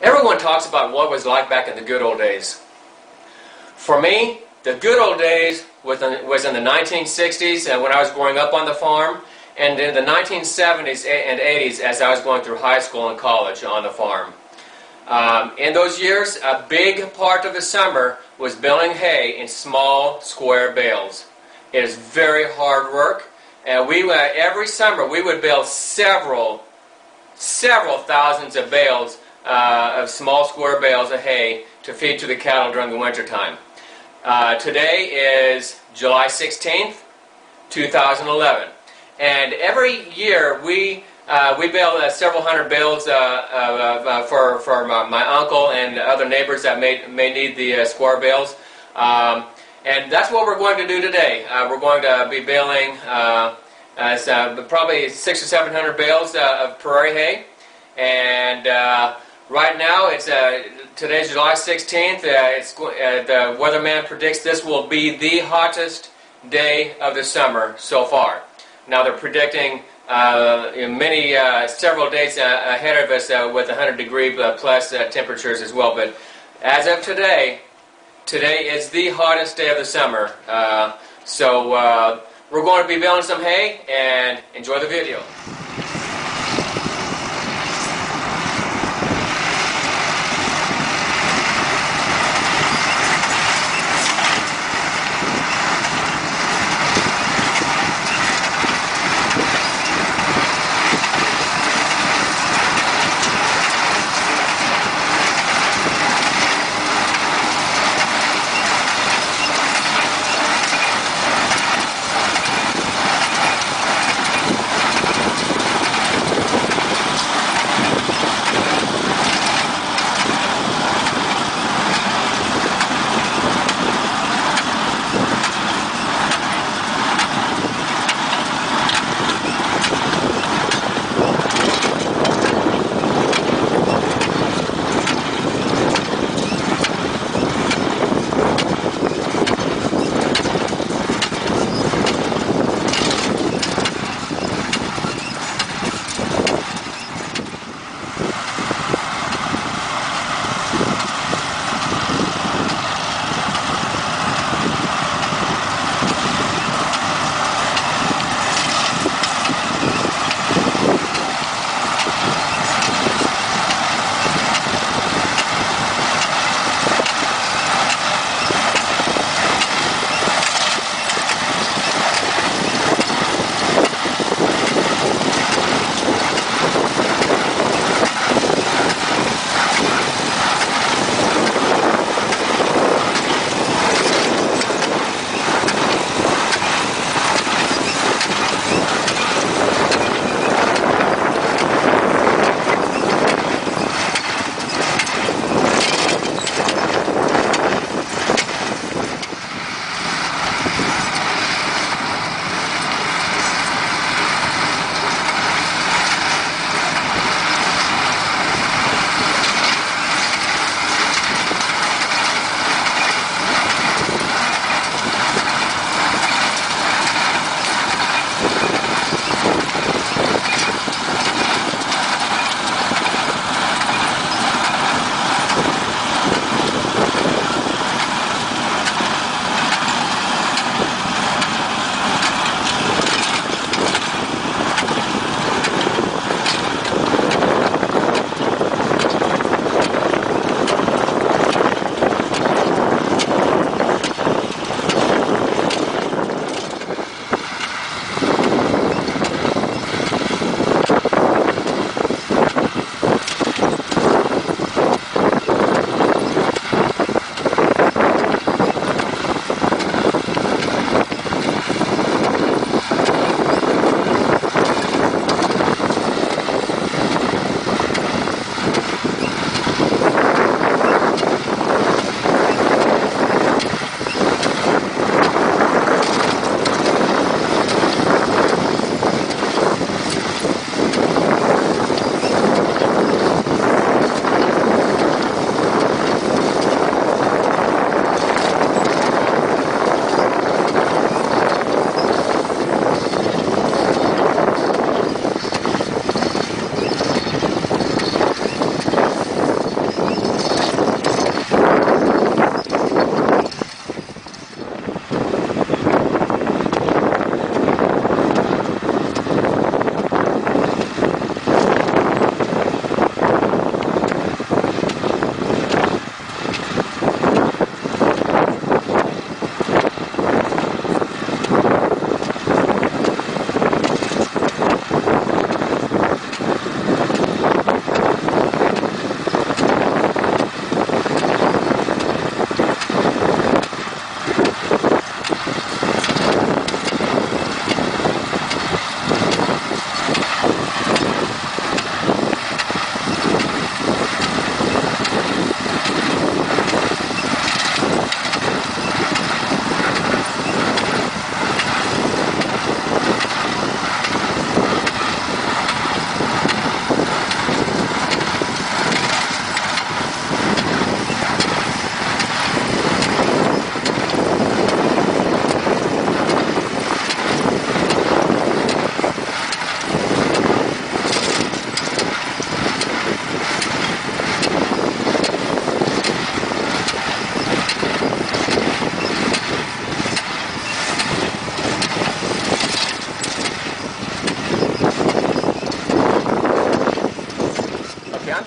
Everyone talks about what it was like back in the good old days. For me, the good old days was in the 1960s when I was growing up on the farm, and in the 1970s and 80s as I was going through high school and college on the farm. In those years, a big part of the summer was baling hay in small square bales. It is very hard work, and every summer we would bale several thousands of bales of small square bales of hay to feed to the cattle during the winter time. Today is July 16th, 2011, and every year we bale several hundred bales for my uncle and other neighbors that may need the square bales, and that's what we're going to do today. We're going to be baling probably 600 or 700 bales of prairie hay, and right now it's today's July 16th. The weatherman predicts this will be the hottest day of the summer so far. Now they're predicting several days ahead of us with 100-degree plus temperatures as well. But as of today is the hottest day of the summer. So we're going to be baling some hay, and enjoy the video.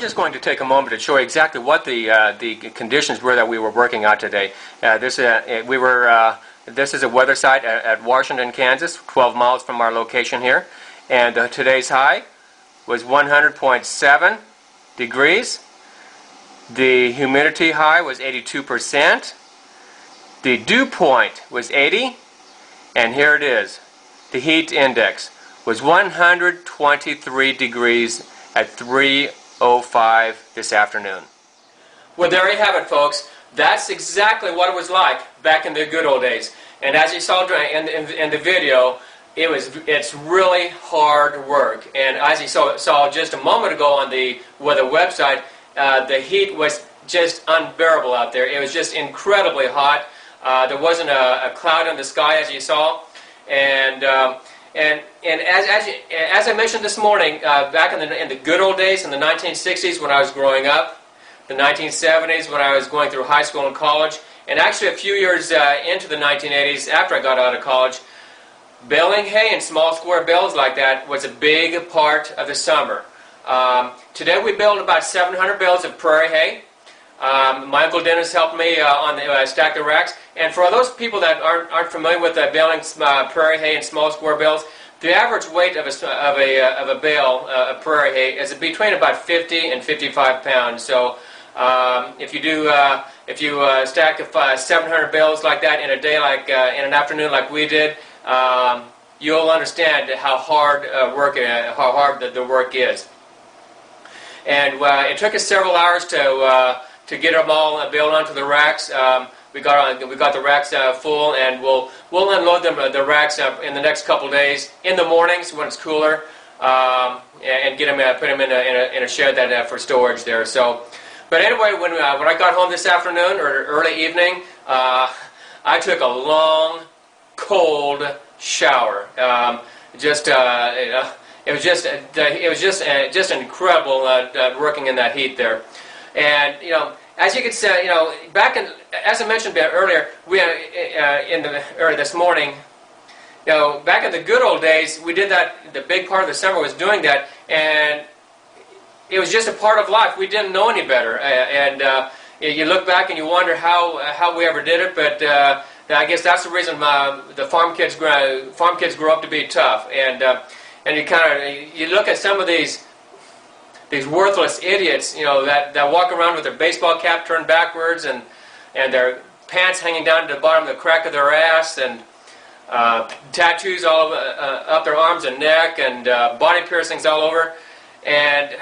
just going to take a moment to show you exactly what the conditions were that we were working out today. This is a weather site at Washington, Kansas, 12 miles from our location here. And today's high was 100.7 degrees. The humidity high was 82%. The dew point was 80. And here it is. The heat index was 123 degrees at 3:05 this afternoon. Well, there you have it, folks. That's exactly what it was like back in the good old days. And as you saw in the video, it's really hard work. And as you saw just a moment ago on the weather website, the heat was just unbearable out there. It was just incredibly hot. There wasn't a cloud in the sky, as you saw. And as I mentioned this morning, back in the good old days, in the 1960s when I was growing up, the 1970s when I was going through high school and college, and actually a few years into the 1980s after I got out of college, baling hay and small square bales like that was a big part of the summer. Today we baled about 700 bales of prairie hay. My Uncle Dennis helped me on the stack the racks. And for those people that aren't familiar with baling prairie hay and small square bales, the average weight of a bale of prairie hay is between about 50 and 55 pounds. So if you stack 700 bales like that in a day, like in an afternoon, like we did, you'll understand how hard the work is. And it took us several hours to get them all baled onto the racks. We got the racks full, and we'll unload the racks in the next couple days in the mornings when it's cooler, and get them put them in a shed that for storage there. So, but anyway, when I got home this afternoon or early evening, I took a long, cold shower. It was just incredible working in that heat there. And as you can see, as I mentioned earlier, we this morning, back in the good old days, we did that. The big part of the summer was doing that, and it was just a part of life. We didn't know any better, and you look back and you wonder how we ever did it. But I guess that's the reason the farm kids grow up to be tough, and you look at some of these worthless idiots, that walk around with their baseball cap turned backwards and their pants hanging down to the bottom of the crack of their ass, and tattoos all up their arms and neck, and body piercings all over. And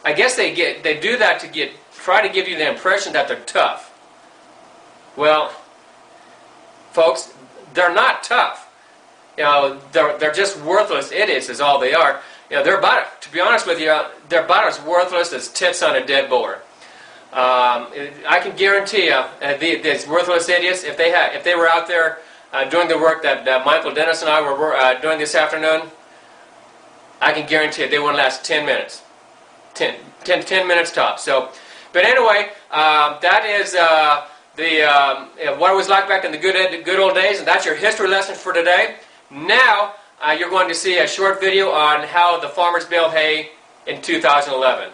I guess they do that to try to give you the impression that they're tough. Well, folks, they're not tough. They're just worthless idiots is all they are. To be honest with you, they're about as worthless as tits on a dead boar. I can guarantee you, these worthless idiots, if they were out there doing the work that Michael Dennis and I were doing this afternoon, I can guarantee you they wouldn't last 10 minutes. 10 minutes tops. So, but anyway, that is what it was like back in the good old days, and that's your history lesson for today. Now, you're going to see a short video on how the farmers baled hay in 2011.